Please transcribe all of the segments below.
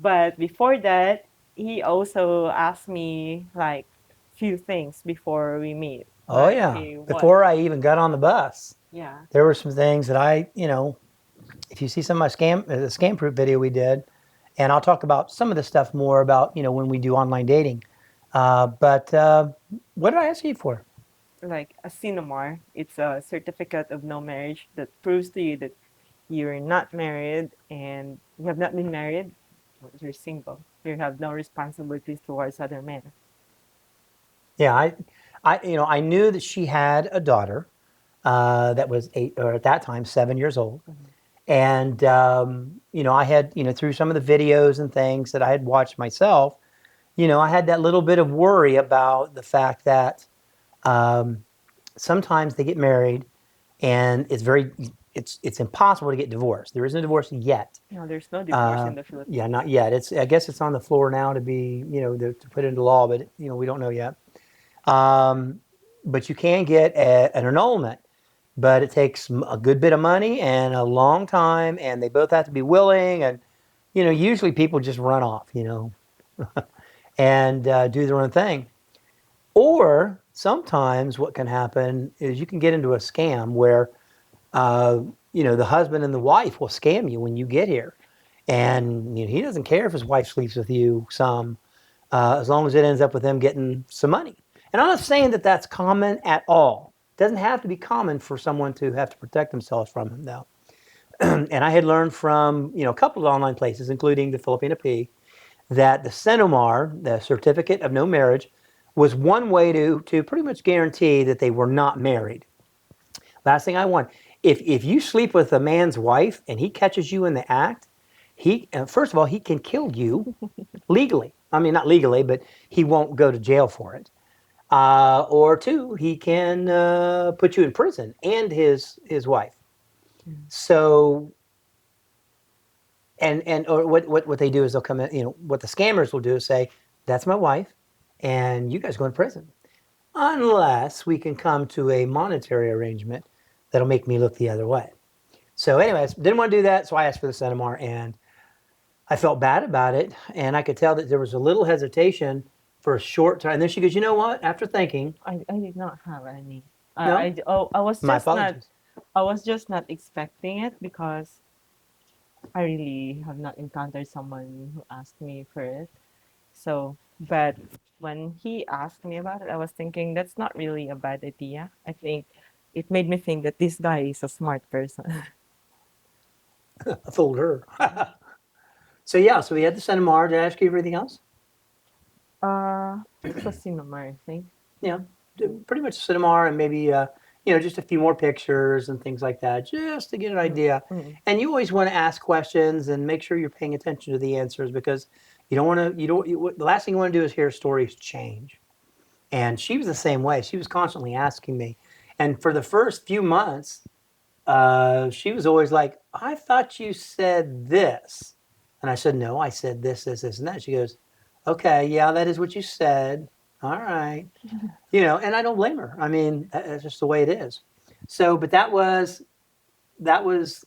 But before that, he also asked me like few things before we meet. Oh Like, yeah. hey, what? Before I even got on the bus, Yeah. there were some things that if you see some of my the scam proof video we did, and I'll talk about some of the stuff more about when we do online dating. But what did I ask you for? Like a Cinemar. It's a certificate of no marriage that proves to you that you're not married and you have not been married. You're single. You have no responsibilities towards other men. Yeah, I knew that she had a daughter that was 8, or at that time 7 years old, Mhm. and I had through some of the videos and things that I had watched myself, I had that little bit of worry about the fact that um, sometimes they get married and it's impossible to get divorced. There isn't a divorce yet. No, there's no divorce in the Yeah, Philippines. not yet. I guess it's on the floor now to be to put into law, but we don't know yet. Um, but you can get an annulment, but it takes a good bit of money and a long time, and they both have to be willing. And usually people just run off, and do their own thing. Or sometimes what can happen is you can get into a scam where uh, the husband and the wife will scam you when you get here, and he doesn't care if his wife sleeps with you some, as long as it ends up with them getting some money. And I'm not saying that that's common at all. It doesn't have to be common for someone to have to protect themselves from him, though. And I had learned from a couple of online places, including the Filipina P, that the Cinemar, the certificate of no marriage, was one way to pretty much guarantee that they were not married. Last thing I want, if you sleep with a man's wife and he catches you in the act, he first of all he can kill you legally. I mean, not legally, but he won't go to jail for it. Or two, he can put you in prison and his wife. Mm. So and or what they do is they'll come in. What the scammers will do is say, "That's my wife, and you guys go in prison." Unless we can come to a monetary arrangement that'll make me look the other way. So, anyways, didn't want to do that, so I asked for the Cinemar, and I felt bad about it, and I could tell that there was a little hesitation for a short time. And then she goes, "You know what? After thinking, I did not have any. no, I was my just not. apologies." I was just not expecting it because I really have not encountered someone who asked me for it. So, but when he asked me about it, I was thinking that's not really a bad idea. I think it made me think that this guy is a smart person. I fooled her. So yeah, so we had the Cinemar. Did I ask you everything else? Just a cinema, I think. Yeah, pretty much Cinemar, and maybe just a few more pictures and things like that, just to get an Mm, idea. mm, And you always want to ask questions and make sure you're paying attention to the answers, because you don't want to. You don't. The last thing you want to do is hear stories change. And she was the same way. She was constantly asking me, and for the first few months, she was always like, "I thought you said this," and I said, "No, I said this, this, this, and that." She goes, "Okay, yeah, that is what you said. All right." And I don't blame her. I mean, that's just the way it is. So, but that was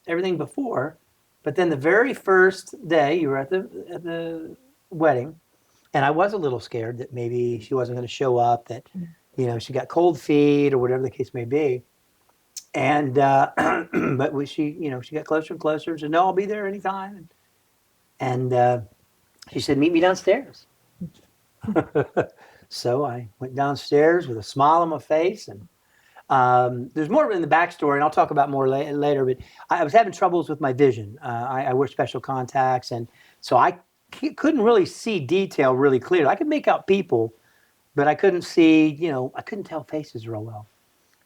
everything before. But then the very first day you were at the wedding, and I was a little scared that maybe she wasn't going to show up, that mm. she got cold feet or whatever the case may be. And but she got closer and closer and said, "No, I'll be there anytime." And she said, "Meet me downstairs." So I went downstairs with a smile on my face, and there's more in the backstory, and I'll talk about more later. But I was having troubles with my vision. I wear special contacts, and so I couldn't really see detail really clearly. I could make out people, but I couldn't see. I couldn't tell faces real well.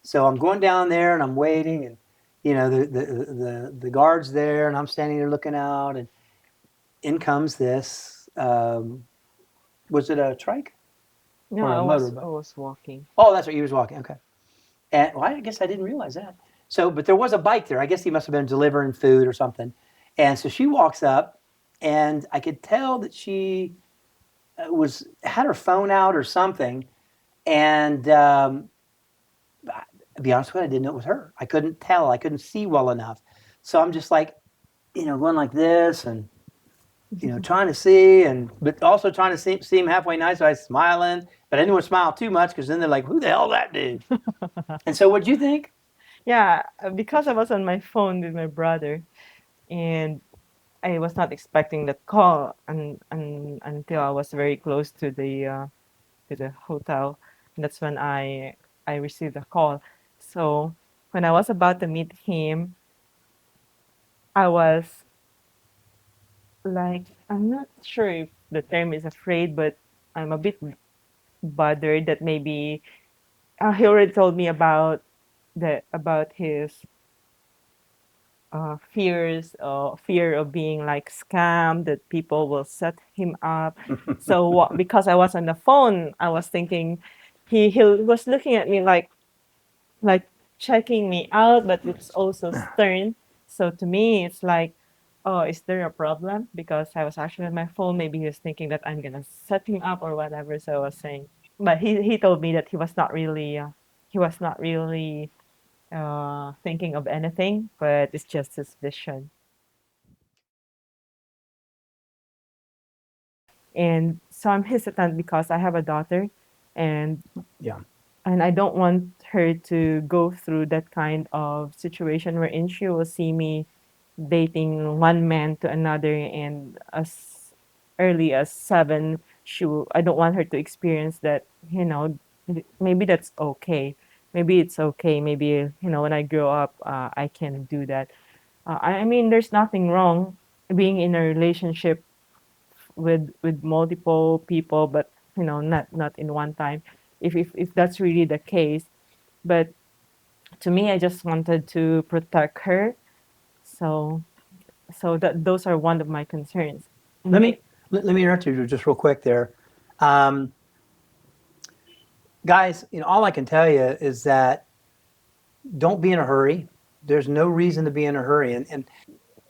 So I'm going down there, and I'm waiting, and the guard's there, and I'm standing there looking out, and in comes this. Was it a trike No, or a I motorbike? was walking. Oh, that's right. He was walking. Okay. And well, I guess I didn't realize that. So, but there was a bike there. I guess he must have been delivering food or something. And so she walks up, and I could tell that she was had her phone out or something. And to be honest with you, I didn't know it was her. I couldn't tell. I couldn't see well enough. So I'm just like, going like this, and trying to see, but also trying to seem halfway nice. So I was smiling, but I didn't want to smile too much because then they're like, "Who the hell that dude?" And so, what'd you think? Yeah, because I was on my phone with my brother, and I was not expecting that call until I was very close to the hotel. And that's when I received the call. So when I was about to meet him, I was like, I'm not sure if the term is afraid, but I'm a bit bothered that maybe he already told me about his fears, fear of being like scammed, that people will set him up. So because I was on the phone, I was thinking he was looking at me like checking me out, but it's also stern. So to me, it's like, oh, is there a problem? Because I was actually on my phone. Maybe he was thinking that I'm gonna set him up or whatever. So I was saying, but he told me that he was not really thinking of anything, but it's just suspicion. And so I'm hesitant because I have a daughter, and Yeah. and I don't want her to go through that kind of situation wherein she will see me dating one man to another, and as early as 7, I don't want her to experience that. Maybe that's okay. Maybe it's okay. Maybe when I grow up, I can do that. I mean, there's nothing wrong being in a relationship with multiple people, but not in one time. If that's really the case, but to me, I just wanted to protect her. So that those are one of my concerns. Let May me let me interrupt you just real quick there, um, guys. All I can tell you is that don't be in a hurry. There's no reason to be in a hurry, and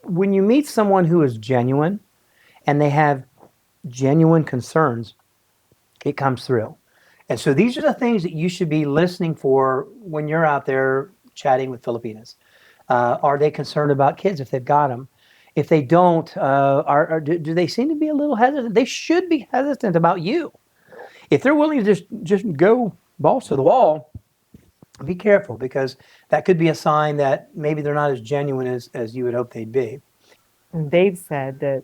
when you meet someone who is genuine and they have genuine concerns, it comes through. And so these are the things that you should be listening for when you're out there chatting with Filipinas. Are they concerned about kids if they've got them? If they don't, do they seem to be a little hesitant? They should be hesitant about you. If they're willing to just go balls to the wall, be careful because that could be a sign that maybe they're not as genuine as you would hope they'd be. and Dave said that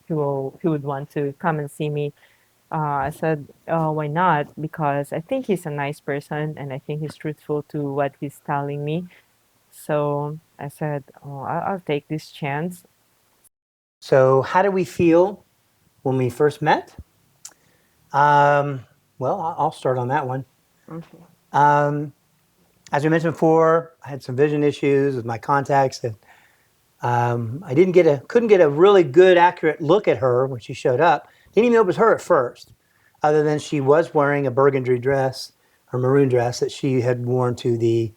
he would want to come and see me. I said, why not? Because I think he's a nice person, and I think he's truthful to what he's telling me. So I said, oh, I'll take this chance. So, how do we feel when we first met? Um, well, I'll start on that one. Okay. Um, as we mentioned before, I had some vision issues with my contacts, and I couldn't get a really good, accurate look at her when she showed up. Didn't even know it was her at first, other than she was wearing a burgundy dress or maroon dress that she had worn to the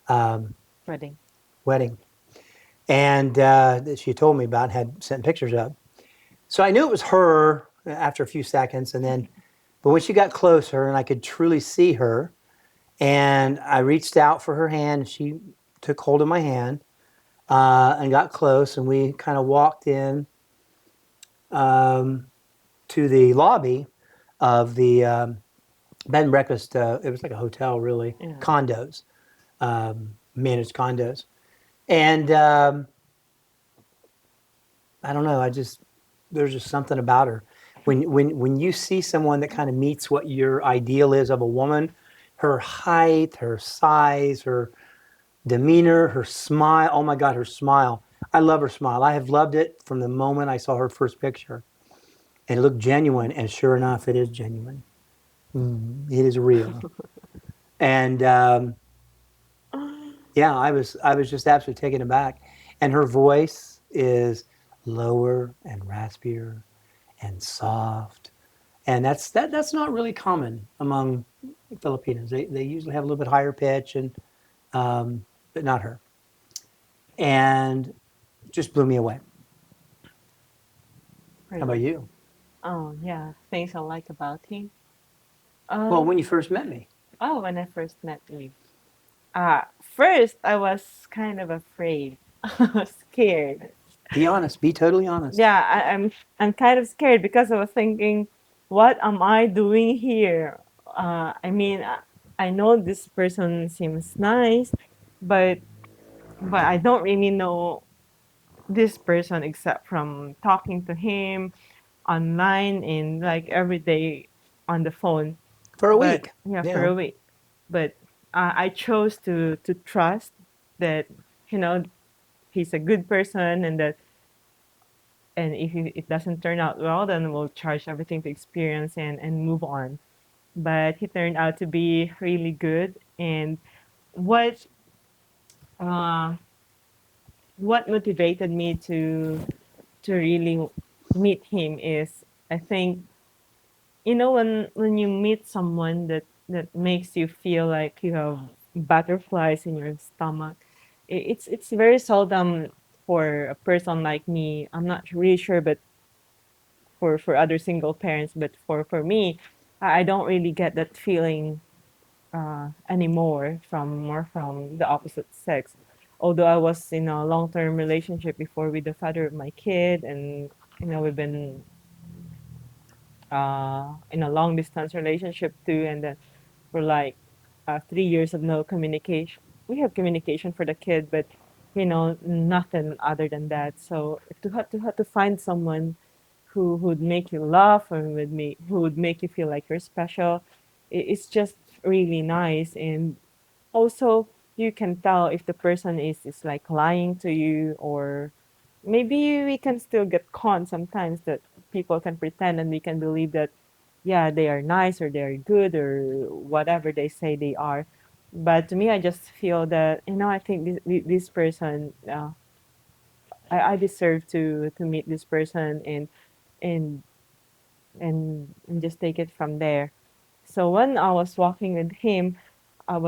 um, Wedding. wedding, and that she told me about and had sent pictures of. So I knew it was her after a few seconds, and then, but when she got closer and I could truly see her, and I reached out for her hand, she took hold of my hand and got close, and we kind of walked in um, to the lobby of the bed and breakfast. It was like a hotel, really, Yeah. condos, managed condos, and I don't know. There's just something about her. When you see someone that kind of meets what your ideal is of a woman, her height, her size, her demeanor, her smile. Oh my God, her smile. I love her smile. I have loved it from the moment I saw her first picture. And it looked genuine, and sure enough, it is genuine. It is real. And yeah, I was just absolutely taken aback. And her voice is lower and raspier and soft, and that's not really common among Filipinos. They usually have a little bit higher pitch, and but not her. And just blew me away. How about Really. you? Oh yeah. Things I like about him. Well, Um. when you first met me. Oh, when I first met you. First I was kind of afraid, scared. Be honest. Be totally honest. Yeah, I'm kind of scared because I was thinking, what am I doing here? I mean, I know this person seems nice, but I don't really know this person except from talking to him online and like every day on the phone. For a But week. yeah, for Yeah. a week. But I chose to trust that, you know, he's a good person, and that, and if it doesn't turn out well, then we'll charge everything to experience and move on. But he turned out to be really good. And what uh, what motivated me to really meet him is, I think, when you meet someone that makes you feel like you have butterflies in your stomach. It's very seldom for a person like me. I'm not really sure, but for other single parents, but for me, I don't really get that feeling anymore from more from the opposite sex. Although I was in a long term relationship before with the father of my kid, and we've been in a long distance relationship too, and then for like 3 years of no communication. We have communication for the kid, but nothing other than that. So to find someone who would make you laugh, or who would make you feel like you're special, it's just really nice. And also, you can tell if the person is like lying to you, or maybe we can still get conned sometimes, that people can pretend and we can believe that, yeah, they are nice or they're good or whatever they say they are. But to me, I just feel that, I think this person, I deserve to meet this person, and and just take it from there. So when I was walking with him, I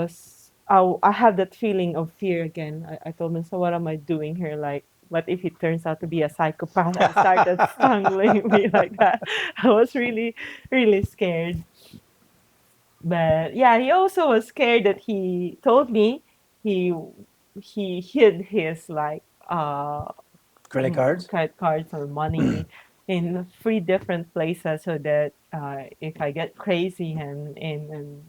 have that feeling of fear again. I told him, so what am I doing here? Like, what if he turns out to be a psychopath and started strangling me like that? I was really, really scared. But yeah, he also was scared that he told me he he hid his like Credit cards. credit cards or money in three different places, so that if I get crazy and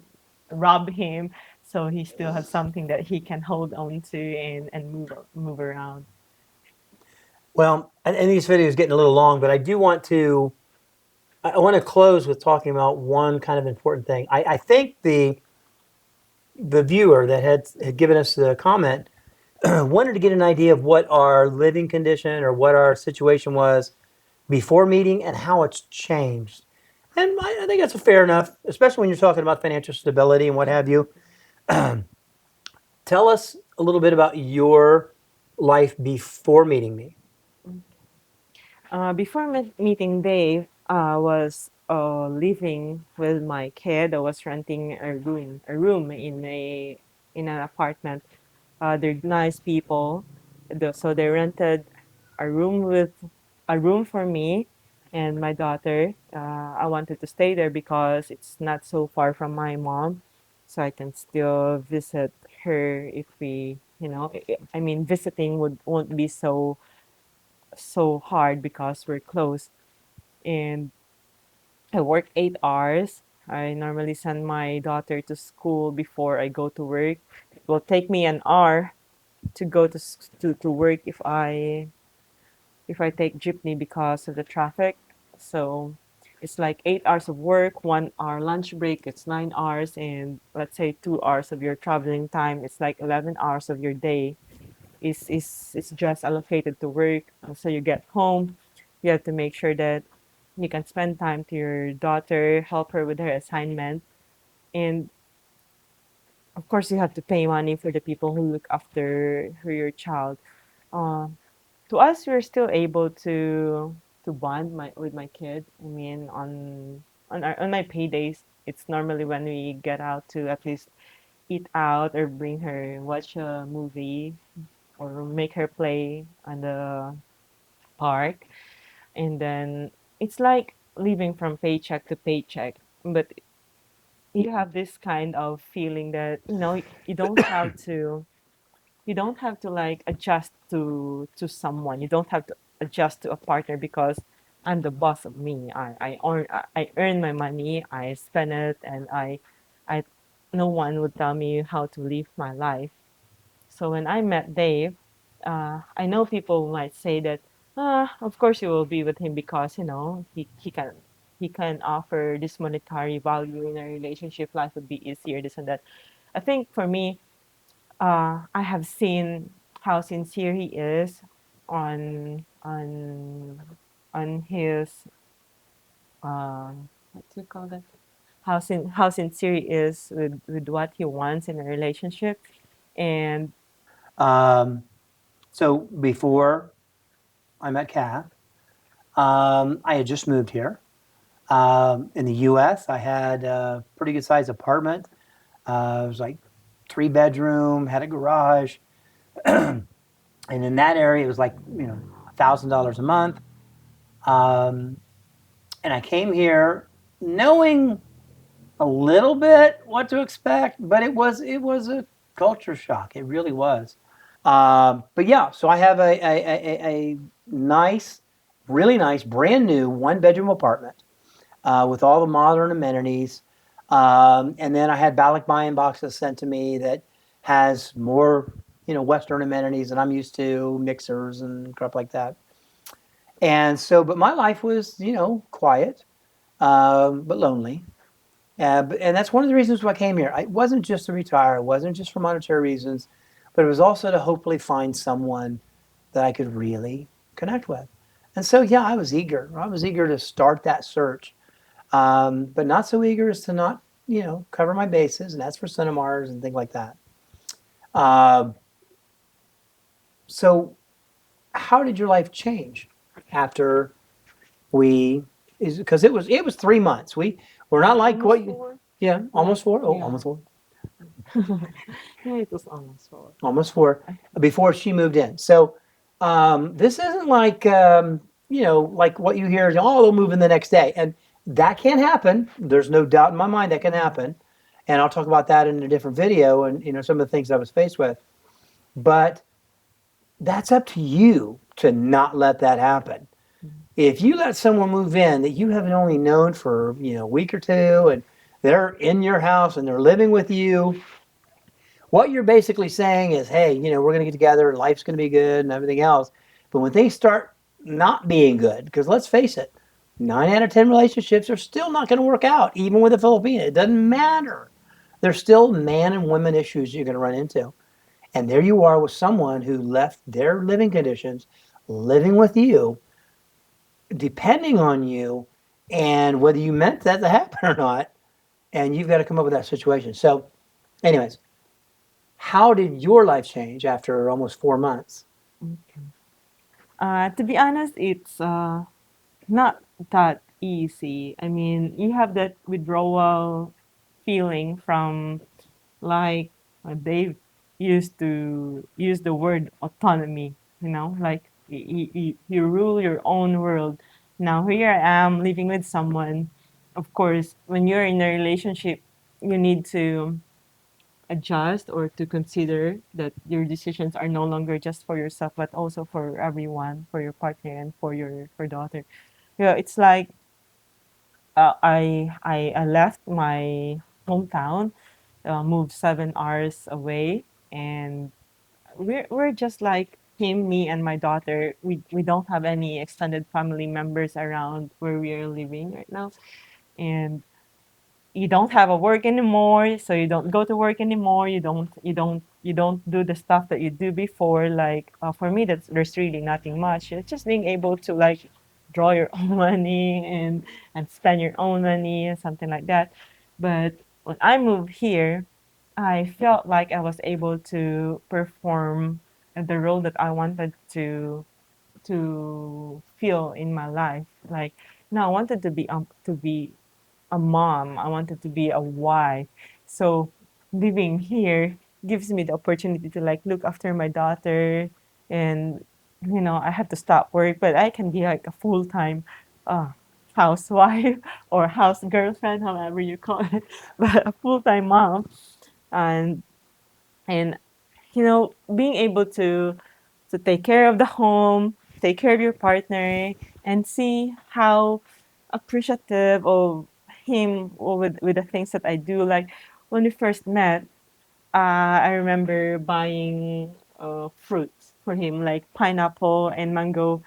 rob him, so he still has something that he can hold on to and move around. Well, and these videos getting a little long, but I do want to. I want to close with talking about one kind of important thing. I think the viewer that had given us the comment wanted to get an idea of what our living condition or what our situation was before meeting and how it's changed. And I think that's fair enough, especially when you're talking about financial stability and what have you. Tell us a little bit about your life before meeting me. Before meeting Dave, I was living with my kid. I was renting a room in an apartment. They're nice people. So they rented a room for me and my daughter. I wanted to stay there because it's not so far from my mom, so I can still visit her if I mean, visiting won't be so hard because we're close. And I work 8 hours. I normally send my daughter to school before I go to work. It will take me an hour to go to work if I take jeepney because of the traffic. So it's like 8 hours of work, 1 hour lunch break. It's 9 hours, and let's say 2 hours of your traveling time. It's like 11 hours of your day is just allocated to work. So you get home, you have to make sure that you can spend time to your daughter, help her with her assignment, and of course you have to pay money for the people who look after your child. Uh, to us, we're still able to bond with my kid. I mean, on my paydays, it's normally when we get out to at least eat out or bring her watch a movie or make her play on the park. And then it's like living from paycheck to paycheck. But you have this kind of feeling that you don't have to. you don't have to like adjust to someone. You don't have to adjust to a partner because I'm the boss of me. I earn my money, I spend it, and I no one would tell me how to live my life. So when I met Dave, I know people might say that, of course you will be with him because he can offer this monetary value in a relationship. Life would be easier, this and that. I think for me, I have seen how sincere he is on on on his what do you call that? How sincere he is with what he wants in a relationship, and Um, so before I met Kath, I had just moved here. In the U.S., I had a pretty good sized apartment. It was like 3 bedroom, had a garage, and in that area, it was like $1,000 a month. Um, and I came here knowing a little bit what to expect, but it was a culture shock. It really was. But yeah, so I have a nice, really nice, brand new 1 bedroom apartment with all the modern amenities. And then I had ballot buy-in boxes sent to me that has more, Western amenities that I'm used to, mixers and crap like that. And so, but my life was, quiet, but lonely. And that's one of the reasons why I came here. It wasn't just to retire. It wasn't just for monetary reasons, but it was also to hopefully find someone that I could really connect with. And so, yeah, I was eager. I was eager to start that search, but not so eager as to not, cover my bases and ask for Cinemars and things like that. Uh, so, how did your life change after we? Is because it was 3 months. We're not like almost what you. four. Yeah, Like, almost four. Oh, yeah. almost four. Yeah, it was almost four. Almost four before she moved in. So this isn't like like what you hear. Oh, they'll move in the next day, and that can happen. There's no doubt in my mind that can happen, and I'll talk about that in a different video and some of the things I was faced with. But that's up to you to not let that happen. If you let someone move in that you haven't only known for a week or two, and they're in your house and they're living with you, what you're basically saying is, hey, we're going to get together and life's going to be good and everything else. But when things start not being good, because let's face it, 9 out of 10 relationships are still not going to work out, even with a Filipina. It doesn't matter. There's still man and women issues you're going to run into. And there you are with someone who left their living conditions, living with you, depending on you, and whether you meant that to happen or not. And you've got to come up with that situation. So, anyways, how did your life change after almost 4 months? Okay. To be honest, it's not that easy. I mean, you have that withdrawal feeling from like they used to use the word autonomy, like you rule your own world. Now here I am living with someone. Of course, when you're in a relationship, you need to adjust or to consider that your decisions are no longer just for yourself but also for everyone, for your partner and for daughter. Yeah, it's like I left my hometown, moved 7 hours away, and we're just like him, me, and my daughter. We don't have any extended family members around where we are living right now, and you don't have a work anymore, so you don't go to work anymore. You don't do the stuff that you do before. Like for me, there's really nothing much. It's just being able to like draw your own money and spend your own money and something like that. But when I moved here, I felt like I was able to perform the role that I wanted to feel in my life. Like, no, I wanted to be a mom. I wanted to be a wife. So living here gives me the opportunity to like look after my daughter, and I have to stop work, but I can be like a full-time uh, housewife or house girlfriend, however you call it, but a full-time mom. And and being able to take care of the home, take care of your partner, and see how appreciative of him with the things that I do. Like when we first met, I remember buying fruits for him, like pineapple and mango.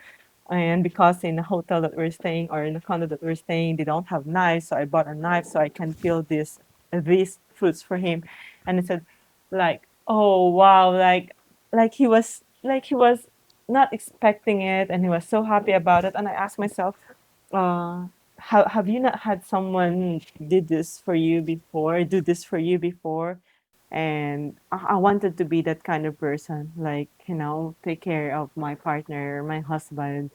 And because in the hotel that we're staying or in the condo that we're staying, they don't have knives, so I bought a knife so I can peel these fruits for him. And he said, like, oh wow, like he was not expecting it, and he was so happy about it. And I asked myself, uh, have you not had someone do this for you before? And I wanted to be that kind of person, like, take care of my partner, my husband,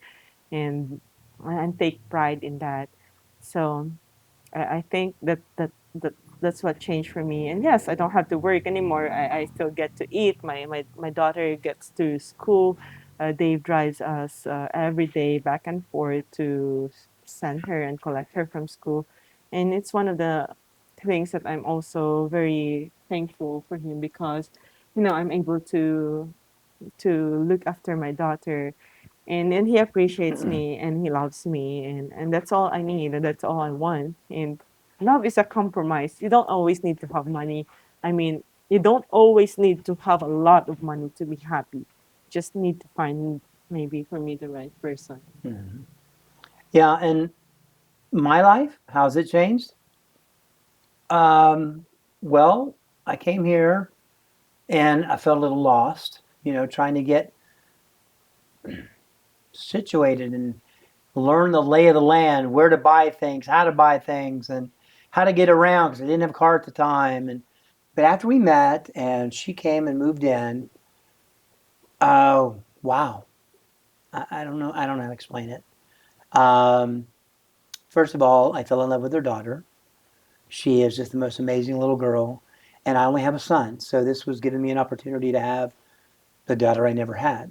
and take pride in that. So I think that's what changed for me. And yes, I don't have to work anymore. I still get to eat. My daughter gets to school. Dave drives us every day back and forth to send her and collect her from school. And it's one of the things that I'm also very thankful for him, because I'm able to look after my daughter, and he appreciates me and he loves me, and that's all I need, and that's all I want. And love is a compromise. You don't always need to have money. I mean, you don't always need to have a lot of money to be happy. Just need to find, maybe for me, the right person. Yeah, and my life, how's it changed? Um, well, I came here and I felt a little lost, trying to get situated and learn the lay of the land, where to buy things, how to buy things, and how to get around because I didn't have a car at the time. But after we met and she came and moved in, oh wow, I don't know, I don't know how to explain it. Um, First of all, I fell in love with her daughter. She is just the most amazing little girl, and I only have a son, so this was giving me an opportunity to have the daughter I never had.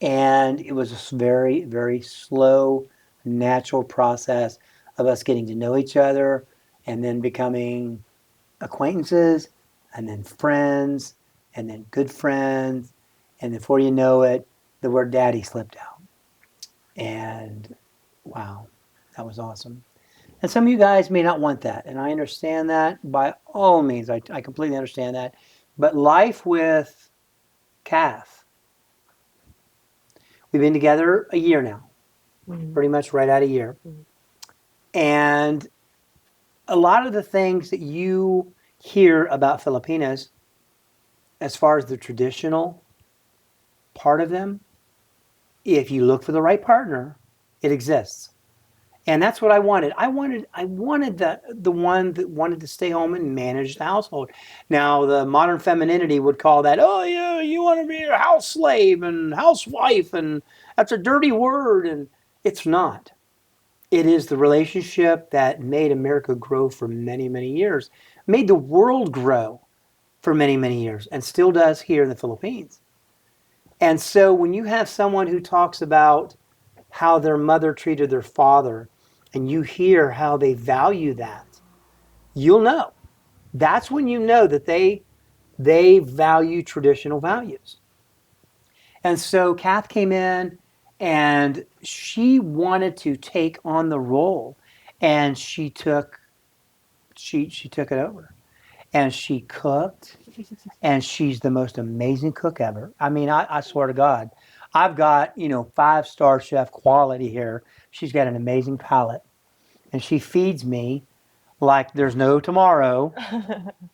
And it was a very, very slow, natural process of us getting to know each other and then becoming acquaintances and then friends and then good friends. And before you know it, the word daddy slipped out. And wow, that was awesome. And some of you guys may not want that. And I understand that by all means. I completely understand that. But life with Kath, we've been together a year now, Mhm. pretty much right at a year. Mhm. And a lot of the things that you hear about Filipinas, as far as the traditional part of them, if you look for the right partner, it exists. And that's what I wanted. I wanted the one that wanted to stay home and manage the household. Now the modern femininity would call that, oh yeah, you want to be a house slave and housewife, and that's a dirty word, and it's not. It is the relationship that made America grow for many, many years, made the world grow for many, many years, and still does here in the Philippines. And so when you have someone who talks about how their mother treated their father, and you hear how they value that, you'll know. That's when you know that they value traditional values. And so Kath came in and she wanted to take on the role, and she took it over, and she cooked, and she's the most amazing cook ever. I mean, I swear to God, I've got, 5-star chef quality here. She's got an amazing palate, and she feeds me like there's no tomorrow.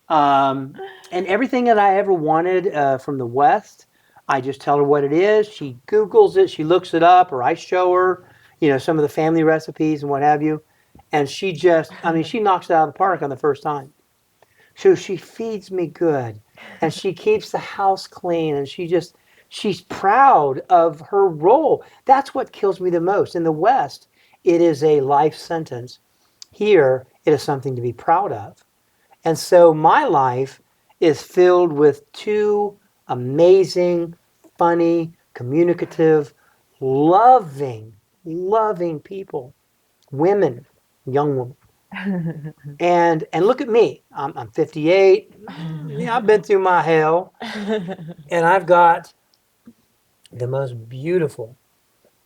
And everything that I ever wanted from the West, I just tell her what it is. She Googles it, she looks it up, or I show her, some of the family recipes and what have you. And she just, I mean, she knocks it out of the park on the first time. So she feeds me good, and she keeps the house clean, and she's proud of her role. That's what kills me the most. In the West, it is a life sentence. Here, it is something to be proud of. And so my life is filled with two amazing, funny, communicative, loving, loving people, women, young women. And look at me. I'm 58. Yeah, I've been through my hell, and I've got the most beautiful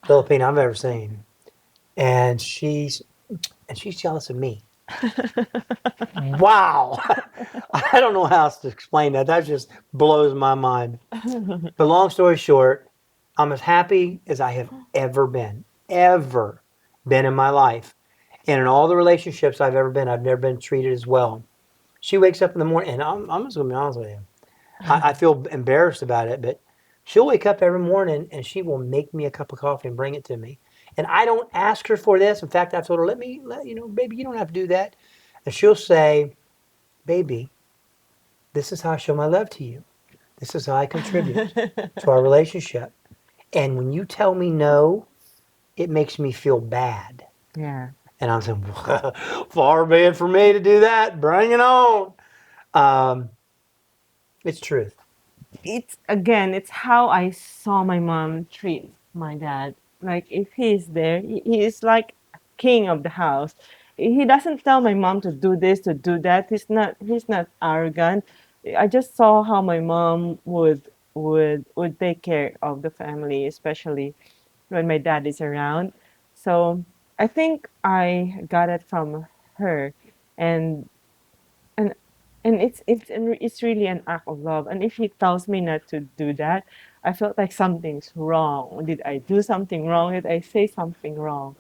Filipina I've ever seen, and she's jealous of me. Wow, I don't know how else to explain that. That just blows my mind. But long story short, I'm as happy as I have ever been in my life. And in all the relationships I've ever been, I've never been treated as well. She wakes up in the morning, and I'm just going to be honest with you. I feel embarrassed about it, but she'll wake up every morning and she will make me a cup of coffee and bring it to me. And I don't ask her for this. In fact, I've told her, let you know, baby, you don't have to do that. And she'll say, baby, this is how I show my love to you. This is how I contribute to our relationship. And when you tell me no, it makes me feel bad. Yeah. And I'm saying, far be it for me to do that. Bring it on. Um, it's truth. It's again, it's how I saw my mom treat my dad. Like if he's there, he is like king of the house. He doesn't tell my mom to do this, to do that. He's not arrogant. I just saw how my mom would take care of the family, especially when my dad is around. So I think I got it from her, and and it's really an act of love. And if he tells me not to do that, I felt like something's wrong. Did I do something wrong? Did I say something wrong?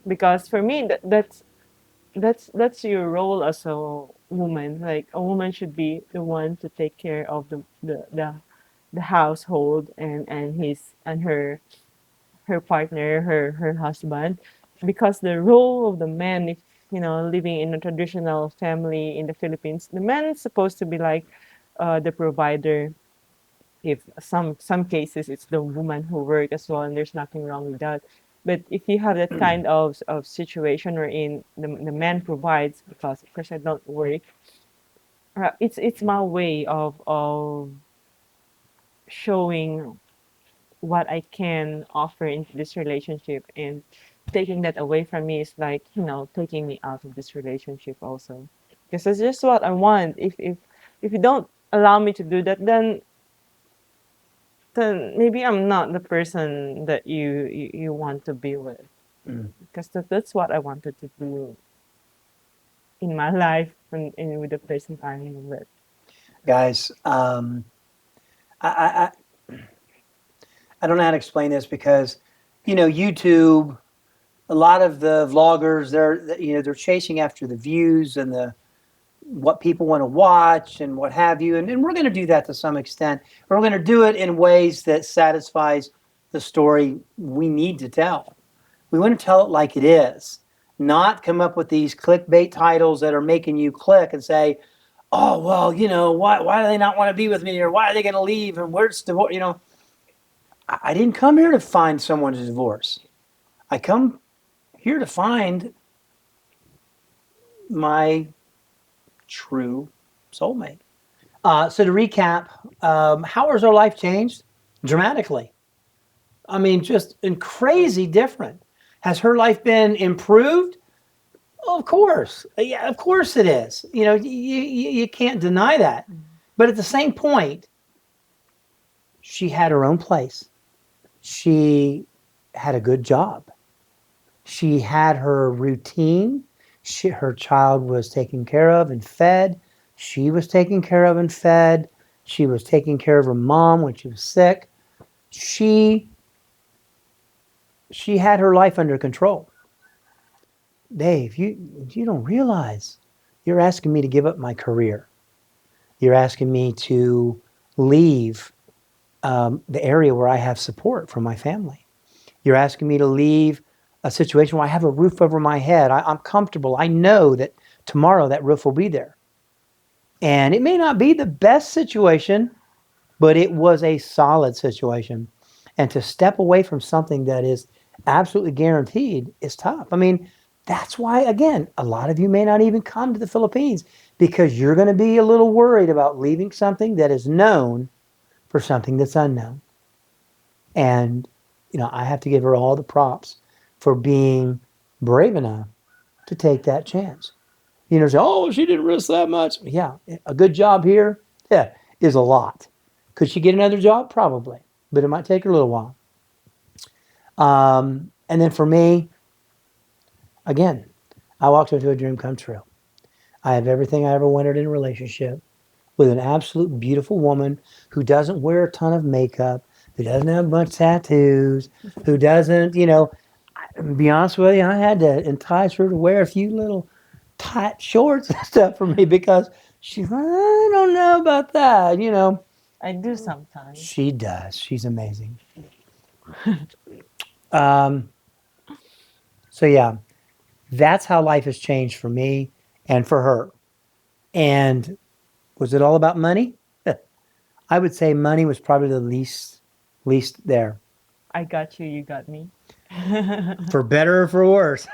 Because for me, that's your role as a woman. Like a woman should be the one to take care of the household and his and her partner, her husband, because the role of the man, if living in a traditional family in the Philippines, the man is supposed to be like the provider. If some cases it's the woman who work as well, and there's nothing wrong with that. But if you have that kind of situation wherein the man provides, because of course I don't work, it's my way of showing what I can offer into this relationship, and taking that away from me is like taking me out of this relationship also, because that's just what I want. If you don't allow me to do that, then maybe I'm not the person that you want to be with, Mm. because that's what I wanted to do in my life, and with the person I'm with. Guys, I, I don't know how to explain this because, YouTube, a lot of the vloggers, they're chasing after the views and the what people want to watch and what have you. And we're going to do that to some extent. We're going to do it in ways that satisfies the story we need to tell. We want to tell it like it is, not come up with these clickbait titles that are making you click and say, oh, well, why do they not want to be with me? Or why are they going to leave? And where's divorce? I didn't come here to find someone to divorce. I come here to find my true soulmate. So to recap, how has our life changed? Dramatically. I mean, just in crazy different. Has her life been improved? Well, of course. Yeah, of course it is. You can't deny that. But at the same point, she had her own place. She had a good job. She had her routine. Her child was taken care of and fed. She was taken care of and fed. She was taking care of her mom when she was sick. She she had her life under control. Dave, you don't realize you're asking me to give up my career. You're asking me to leave the area where I have support from my family. You're asking me to leave a situation where I have a roof over my head. I'm comfortable. I know that tomorrow that roof will be there. And it may not be the best situation, but it was a solid situation. And to step away from something that is absolutely guaranteed is tough. I mean, that's why, again, a lot of you may not even come to the Philippines because you're going to be a little worried about leaving something that is known for something that's unknown. And, I have to give her all the props for being brave enough to take that chance. Say, oh, she didn't risk that much. Yeah, a good job here yeah, is a lot. Could she get another job? Probably, but it might take her a little while. And then for me, again, I walked into a dream come true. I have everything I ever wanted in a relationship with an absolute beautiful woman who doesn't wear a ton of makeup, who doesn't have a bunch of tattoos, who doesn't, to be honest with you, I had to entice her to wear a few little tight shorts and stuff for me because she's like, I don't know about that. I do sometimes. She does. She's amazing. Um, so yeah, that's how life has changed for me and for her. And was it all about money? I would say money was probably the least there, I got you, you got me. for better or for worse.